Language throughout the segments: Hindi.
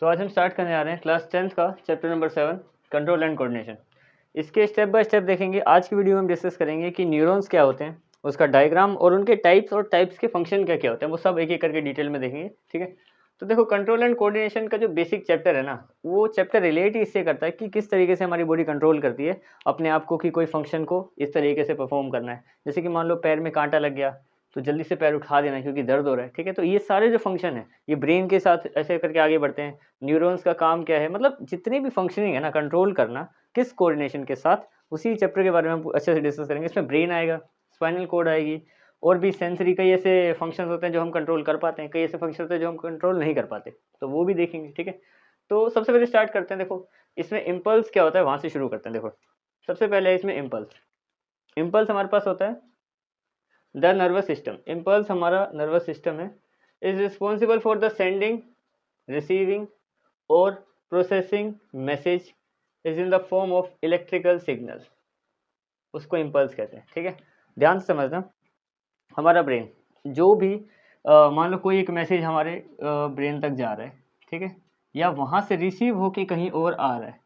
तो आज हम स्टार्ट करने आ रहे हैं क्लास 10th का chapter number 7 control and coordination. इसके स्टेप बाय स्टेप देखेंगे। आज की वीडियो में हम डिस्कस करेंगे कि न्यूरॉन्स क्या होते हैं, उसका डायग्राम और उनके टाइप्स और टाइप्स के फंक्शन क्या क्या होते हैं, वो सब एक एक करके डिटेल में देखेंगे। ठीक है, तो देखो कंट्रोल एंड कोऑर्डिनेशन का जो बेसिक चैप्टर है ना, वो चैप्टर रिलेट ही इससे करता है कि किस तरीके से हमारी बॉडी कंट्रोल करती है अपने आप को कि कोई फंक्शन को इस तरीके से परफॉर्म करना है। जैसे कि मान लो पैर में कांटा लग गया तो जल्दी से पैर उठा देना क्योंकि दर्द हो रहा है। ठीक है, तो ये सारे जो फंक्शन है ये ब्रेन के साथ ऐसे करके आगे बढ़ते हैं। न्यूरॉन्स का काम क्या है, मतलब जितनी भी फंक्शनिंग है ना कंट्रोल करना किस कोऑर्डिनेशन के साथ, उसी चैप्टर के बारे में हम अच्छे से डिस्कस करेंगे। इसमें ब्रेन आएगा, स्पाइनल कोड आएगी, और भी सेंसरी कई ऐसे फंक्शंस होते हैं जो हम कंट्रोल कर पाते हैं, कई ऐसे फंक्शन होते हैं जो हम कंट्रोल नहीं कर पाते, तो वो भी देखेंगे। ठीक है, तो सबसे पहले स्टार्ट करते हैं। देखो इसमें इम्पल्स क्या होता है, वहां से शुरू करते हैं। देखो सबसे पहले इसमें इम्पल्स। इम्पल्स हमारे पास होता है द नर्वस सिस्टम। इम्पल्स हमारा नर्वस सिस्टम है, is responsible for the sending, receiving और processing message is in the form of electrical signal, उसको इम्पल्स कहते हैं। ठीक है, ध्यान से समझना। हमारा ब्रेन जो भी मान लो कोई एक मैसेज हमारे ब्रेन तक जा रहा है, ठीक है, या वहाँ से रिसीव होके कहीं और आ रहा है,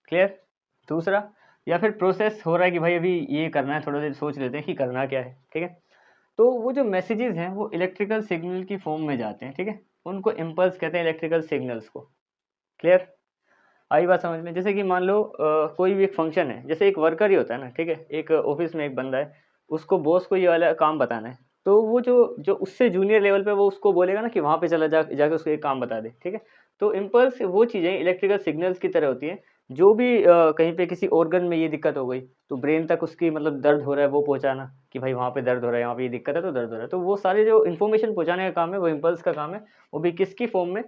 क्लियर। दूसरा, या फिर प्रोसेस हो रहा है कि भाई अभी ये करना है, थोड़ा देर सोच लेते हैं कि करना क्या है। ठीक है, तो वो जो मैसेजेस हैं वो इलेक्ट्रिकल सिग्नल की फॉर्म में जाते हैं। ठीक है, उनको इम्पल्स कहते हैं, इलेक्ट्रिकल सिग्नल्स को। क्लियर, आई बात समझ में। जैसे कि मान लो कोई भी एक फंक्शन है, जैसे एक वर्कर ही होता है ना, ठीक है, एक ऑफिस में एक बंदा है, उसको बॉस को ये वाला काम बताना है, तो वो जो जो उससे जूनियर लेवल पे वो उसको बोलेगा ना कि वहाँ पे चला जाके उसको एक काम बता दे। ठीक है, तो इम्पल्स वो चीज़ें इलेक्ट्रिकल सिग्नल्स की तरह होती हैं। जो भी कहीं पे किसी ऑर्गन में ये दिक्कत हो गई तो ब्रेन तक उसकी मतलब दर्द हो रहा है वो पहुँचाना कि भाई वहाँ पे दर्द हो रहा है, यहाँ पे ये दिक्कत है तो दर्द हो रहा है, तो वो सारे जो इन्फॉर्मेशन पहुँचाने का काम है वो इम्पल्स का काम है। वो भी किसकी फॉर्म में,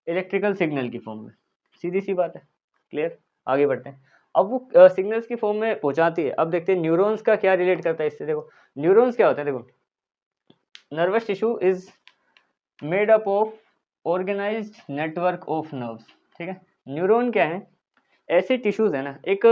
इलेक्ट्रिकल सिग्नल की फॉर्म में। सीधी सी बात है, क्लियर। आगे बढ़ते हैं। अब वो सिग्नल्स की फॉर्म में पहुंचाती है। अब देखते हैं न्यूरॉन्स का क्या रिलेट करता है इससे। देखो न्यूरॉन्स क्या होते हैं। देखो nervous tissue is made up of organised network of nerves. ठीक है, न्यूरॉन क्या है, ऐसे टिश्यूज है ना, एक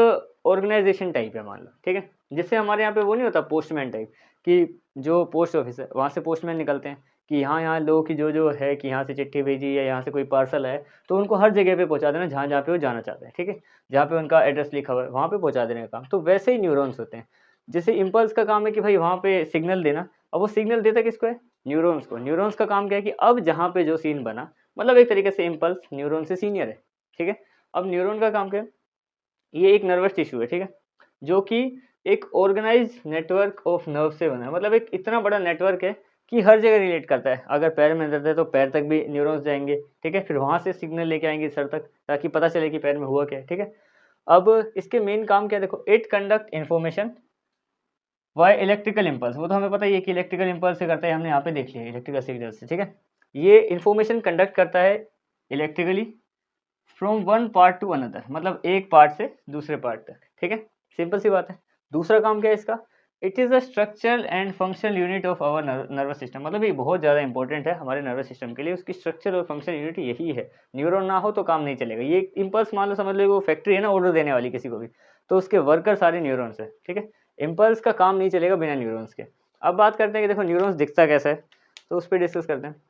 ऑर्गेनाइजेशन टाइप है मान लो। ठीक है, जिससे हमारे यहाँ पे वो नहीं होता पोस्टमैन टाइप, कि जो पोस्ट ऑफिस है वहाँ से पोस्टमैन निकलते हैं कि यहाँ यहाँ लोगों की जो जो है कि यहाँ से चिट्ठी भेजी या यहाँ से कोई पार्सल है, तो उनको हर जगह पे पहुँचा देना जहाँ जहाँ पे वो जाना चाहते हैं। ठीक है, जहाँ पे उनका एड्रेस लिखा हुआ है वहाँ पे पहुँचा देने का काम। तो वैसे ही न्यूरॉन्स होते हैं। जैसे इम्पल्स का काम है कि भाई वहाँ पे सिग्नल देना, अब वो सिग्नल देता किसको है, न्यूरॉन्स को। न्यूरॉन्स का काम क्या है कि अब जहाँ पे जो सीन बना, मतलब एक तरीके से इम्पल्स न्यूरॉन से सीनियर है। ठीक है, अब न्यूरॉन का काम क्या है, ये एक नर्वस टिश्यू है। ठीक है, जो कि एक ऑर्गेनाइज नेटवर्क ऑफ नर्व से बना है, मतलब एक इतना बड़ा नेटवर्क है कि हर जगह रिलेट करता है। अगर पैर में दर्द है तो पैर तक भी न्यूरॉन्स जाएंगे। ठीक है, फिर वहां से सिग्नल लेके आएंगे सर तक ताकि पता चले कि पैर में हुआ क्या है। ठीक है, अब इसके मेन काम क्या है, देखो it conduct information via electrical impulse. वो तो हमें पता ही है कि इलेक्ट्रिकल इम्पल्स से करता है, हमने यहाँ पे देख लिया इलेक्ट्रिकल सिग्नल से। ठीक है, ये इन्फॉर्मेशन कंडक्ट करता है electrically from one part two another, मतलब एक पार्ट से दूसरे पार्ट तक। ठीक है, सिंपल सी बात है। दूसरा काम क्या है इसका, it is a structural and functional unit of our nervous system, मतलब ये बहुत ज़्यादा इंपॉर्टेंट है हमारे नर्वस सिस्टम के लिए। उसकी स्ट्रक्चर और फंक्शनल यूनिट यही है। न्यूरॉन ना हो तो काम नहीं चलेगा। ये इम्पल्स मान लो, समझ लो वो फैक्ट्री है ना ऑर्डर देने वाली किसी को भी, तो उसके वर्कर सारे न्यूरॉन्स है। ठीक है, इम्पल्स का काम नहीं चलेगा बिना न्यूरॉन्स के। अब बात करते हैं कि देखो न्यूरॉन्स दिखता कैसा है, तो उस पर डिस्कस करते हैं।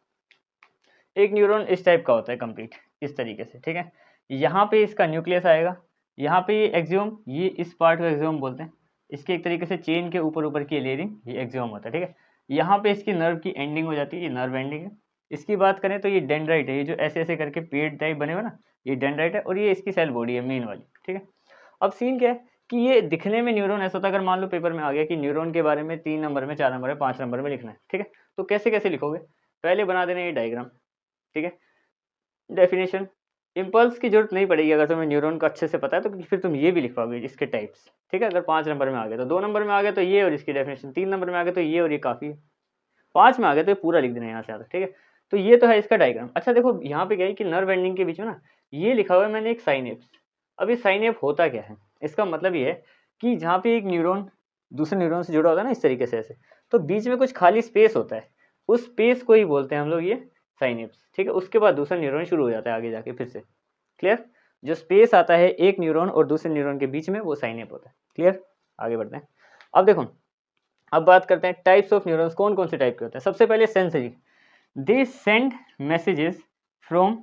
एक न्यूरॉन इस टाइप का होता है, कंप्लीट इस तरीके से। ठीक है, यहाँ पे इसका न्यूक्लियस आएगा, यहाँ पे ये एक्सियोम, ये इस पार्ट को एक्सियोम बोलते हैं। इसके एक तरीके से चेन के ऊपर ऊपर की लेयरिंग ये एक्सियोम होता है। ठीक है, यहाँ पे इसकी नर्व की एंडिंग हो जाती है, ये नर्व एंडिंग है। इसकी बात करें तो ये डेंड्राइट है, ये जो ऐसे ऐसे करके पेड़ टाइप बने हुए ना, ये डेंड्राइट है, और ये इसकी सेल बॉडी है मेन वाली। ठीक है, अब सीन क्या है कि ये दिखने में न्यूरॉन ऐसा होता है, अगर मान लो पेपर में आ गया कि न्यूरॉन के बारे में 3 नंबर में, 4 नंबर में, 5 नंबर में लिखना है। ठीक है, तो कैसे कैसे लिखोगे, पहले बना देना ये डायग्राम। ठीक है, डेफिनेशन, इम्पल्स की जरूरत नहीं पड़ेगी अगर तुम्हें न्यूरॉन का अच्छे से पता है, तो फिर तुम ये भी लिख पाओगे इसके टाइप्स। ठीक है, अगर 5 नंबर में आ गया तो 2 नंबर में आ गया तो ये और इसकी डेफिनेशन, 3 नंबर में आ गया तो ये और ये काफ़ी है, 5 में आ गया तो ये पूरा लिख देना यहाँ से आता। ठीक है, तो ये तो है इसका डायग्राम। अच्छा देखो यहाँ पे क्या है कि नर्व एंडिंग के बीच में ना ये लिखा हुआ है मैंने एक साइनेप्स। अब ये साइनेप होता क्या है, इसका मतलब ये है कि जहाँ पे एक न्यूरॉन दूसरे न्यूरॉन से जुड़ा होता है ना इस तरीके से ऐसे, तो बीच में कुछ खाली स्पेस होता है, उस स्पेस को ही बोलते हैं हम लोग ये साइनेप्स। ठीक है, उसके बाद दूसरा न्यूरॉन शुरू हो जाता है आगे जाके फिर से। क्लियर, जो स्पेस आता है एक न्यूरॉन और दूसरे न्यूरॉन के बीच में वो साइनेप होता है। क्लियर, आगे बढ़ते हैं। अब देखो, अब बात करते हैं टाइप्स ऑफ न्यूरॉन्स कौन कौन से टाइप के होते हैं। सबसे पहले sensory, they send messages from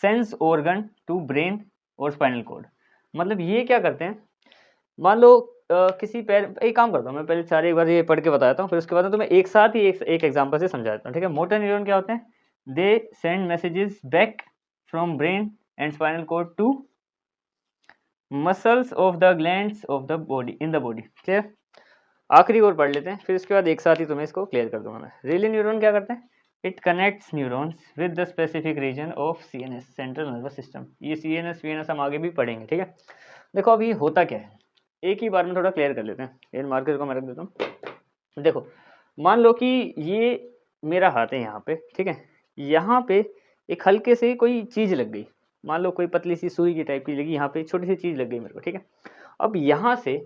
sense organ to brain और स्पाइनल कॉर्ड। मतलब ये क्या करते हैं, मान लो किसी पैर, एक काम करता हूँ मैं, पहले सारे एक बार ये पढ़ के बताता हूँ, फिर उसके बाद तो मैं एक साथ ही एक एग्जांपल से समझाता हूँ, ठीक है। मोटर न्यूरॉन क्या होते हैं, they send messages back from brain and spinal cord to muscles of the glands of the body in the body. Clear. आखिरी और पढ़ लेते हैं, फिर उसके बाद एक साथ ही तुम्हें इसको क्लियर कर दूंगा मैं। रेले न्यूरॉन क्या करते हैं, it connects neurons with the specific region of CNS, central nervous system. ये सीएनएस वीएनएस हम आगे भी पढ़ेंगे, ठीक है। देखो अब ये होता क्या है, एक ही बार में थोड़ा क्लियर कर लेते हैं। इन मार्कर को मैं रख देता हूँ। देखो मान लो कि ये मेरा हाथ है यहाँ पे, ठीक है, यहाँ पे एक हल्के से कोई चीज़ लग गई, मान लो कोई पतली सी सुई की टाइप की लगी, यहाँ पे छोटी सी चीज़ लग गई मेरे को, ठीक है। अब यहाँ से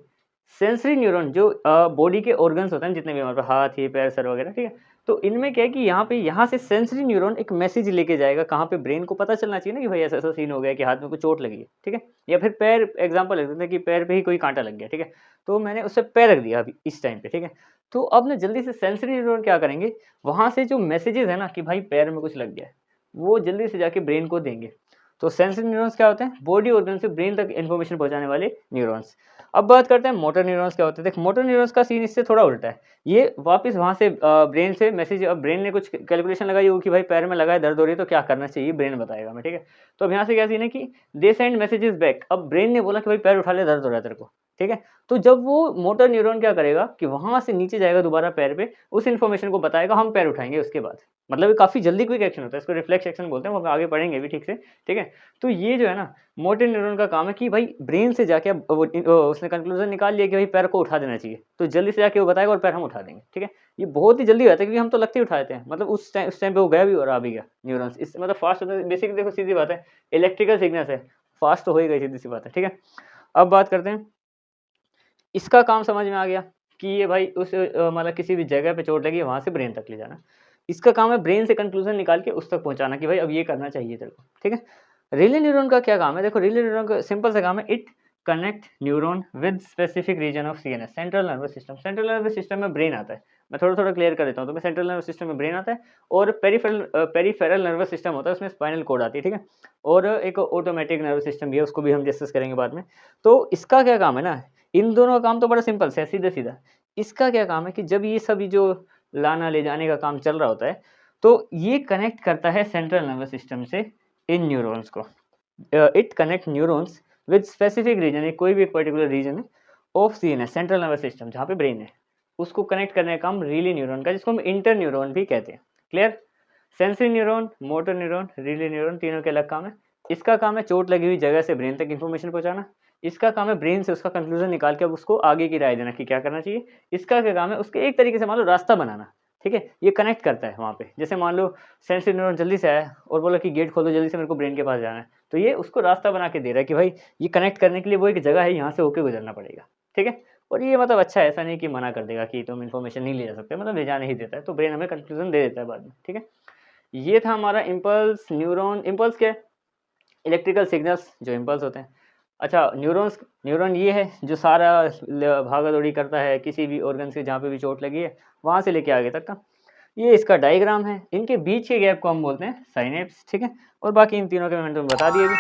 सेंसरी न्यूरॉन जो बॉडी के ऑर्गन्स होते हैं जितने भी हमारे पास, हाथ ये पैर सर वगैरह, ठीक है, तो इनमें क्या है कि यहाँ से सेंसरी न्यूरॉन एक मैसेज लेके जाएगा कहाँ पे, ब्रेन को पता चलना चाहिए ना कि भाई ऐसा ऐसा सीन हो गया कि हाथ में कोई चोट लगी है, ठीक है। या फिर पैर, एग्जांपल लेते हैं कि पैर पे ही कोई कांटा लग गया, ठीक है, तो मैंने उससे पैर रख दिया अभी इस टाइम पे, ठीक है। तो अब ना जल्दी से सेंसरी न्यूरॉन क्या करेंगे, वहाँ से जो मैसेजेस है ना कि भाई पैर में कुछ लग गया है, वो जल्दी से जाके ब्रेन को देंगे। तो सेंसरी न्यूरॉन्स क्या होते हैं, बॉडी ऑर्गन से ब्रेन तक इन्फॉर्मेशन पहुंचाने वाले न्यूरॉन्स। अब बात करते हैं मोटर न्यूरॉन्स क्या होते हैं। देख मोटर न्यूरॉन्स का सीन इससे थोड़ा उल्टा है, ये वापस वहाँ से ब्रेन से मैसेज, अब ब्रेन ने कुछ कैलकुलेशन लगाई होगी कि भाई पैर में लगा है, दर्द हो रही है, तो क्या करना चाहिए ब्रेन बताएगा हमें, ठीक है। तो अब यहाँ से क्या सीन है कि दे सेंड मैसेजेस बैक, अब ब्रेन ने बोला कि भाई पैर उठा ले, दर्द हो रहा है तेरे को, ठीक है। तो जब वो मोटर न्यूरॉन क्या करेगा कि वहाँ से नीचे जाएगा दोबारा पैर पे, उस इन्फॉर्मेशन को बताएगा, हम पैर उठाएंगे उसके बाद। मतलब ये काफ़ी जल्दी क्विक एक्शन होता है, इसको रिफ्लेक्स एक्शन बोलते हैं, वो आगे पढ़ेंगे भी ठीक से, ठीक है। तो ये जो है ना मोटर न्यूरॉन का काम है कि भाई ब्रेन से जाके अब उसने कंक्लूजन निकाल लिया कि भाई पैर को उठा देना चाहिए, तो जल्दी से जाके वो बताएगा और पैर हम उठा देंगे, ठीक है। ये बहुत ही जल्दी होता है क्योंकि हम तो लगते ही उठा देते हैं, मतलब उस टाइम पे वो गया भी और आ भी गया न्यूरॉन्स, इस मतलब फास्ट होता है। बेसिकली देखो सीधी बात है, इलेक्ट्रिकल सिग्नल्स है, फास्ट तो हो ही गई, सीधी सी बात है, ठीक है। अब बात करते हैं, इसका काम समझ में आ गया कि ये भाई उस मतलब किसी भी जगह पे चोट लगी, वहाँ से ब्रेन तक ले जाना। इसका काम है ब्रेन से कंक्लूजन निकाल के उस तक पहुँचाना कि भाई अब ये करना चाहिए तेरे को, ठीक है। रिले न्यूरॉन का क्या काम है, देखो रिले न्यूरॉन का सिंपल सा काम है, it connect neuron with specific region of CNS, central nervous system. Central nervous system में ब्रेन आता है, मैं थोड़ा थोड़ा क्लियर कर देता हूँ। तो मैं सेंट्रल नर्वस सिस्टम में ब्रेन आता है, और पेरीफेरल नर्वस सिस्टम होता है, उसमें स्पाइनल कॉर्ड आती है, ठीक है। और एक ऑटोमेटिक नर्वस सिस्टम भी है, उसको भी हम डिस्कस करेंगे बाद में। तो इसका क्या काम है ना, इन दोनों का काम तो बड़ा सिंपल है, सीधा सीधा। इसका क्या काम है कि जब ये सभी जो लाना ले जाने का काम चल रहा होता है, तो ये कनेक्ट करता है सेंट्रल नर्वस सिस्टम से इन न्यूरॉन्स को। It connect neurons with specific region, कोई भी एक पर्टिकुलर रीजन है of CNS, central nervous system, जहाँ पे ब्रेन है, उसको कनेक्ट करने का काम रिले न्यूरॉन का, जिसको हम इंटर न्यूरॉन भी कहते हैं। Clear. Sensory neuron, motor neuron, relay neuron, तीनों के अलग काम है। इसका काम है चोट लगी हुई जगह से ब्रेन तक इन्फॉर्मेशन पहुंचाना। इसका काम है ब्रेन से उसका कंक्लूजन निकाल के अब उसको आगे की राय देना कि क्या करना चाहिए। इसका क्या काम है, उसके एक तरीके से मान लो रास्ता बनाना, ठीक है। ये कनेक्ट करता है वहाँ पे, जैसे मान लो सेंसरी न्यूरॉन जल्दी से आया और बोला कि गेट खोलो जल्दी से, मेरे को ब्रेन के पास जाना है, तो ये उसको रास्ता बना के दे रहा है कि भाई ये कनेक्ट करने के लिए वो एक जगह है, यहाँ से होके गुजरना पड़ेगा, ठीक है। और ये मतलब अच्छा है, ऐसा नहीं कि मना कर देगा कि तुम इन्फॉर्मेशन नहीं ले जा सकते, मतलब ले जाने ही देता है, तो ब्रेन हमें कंक्लूजन दे देता है बाद में, ठीक है। ये था हमारा इम्पल्स न्यूरॉन। इम्पल्स क्या है, इलेक्ट्रिकल सिग्नल्स जो इम्पल्स होते हैं। अच्छा न्यूरॉन्स, न्यूरॉन ये है जो सारा भागा दौड़ी करता है किसी भी ऑर्गन से जहाँ पे भी चोट लगी है, वहाँ से लेके आगे तक का। ये इसका डायग्राम है, इनके बीच के गैप को हम बोलते हैं साइनेप्स, ठीक है। और बाकी इन तीनों के मैंने तुम्हें बता दिए भी।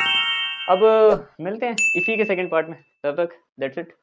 अब मिलते हैं इसी के सेकंड पार्ट में, तब तक दैट्स इट।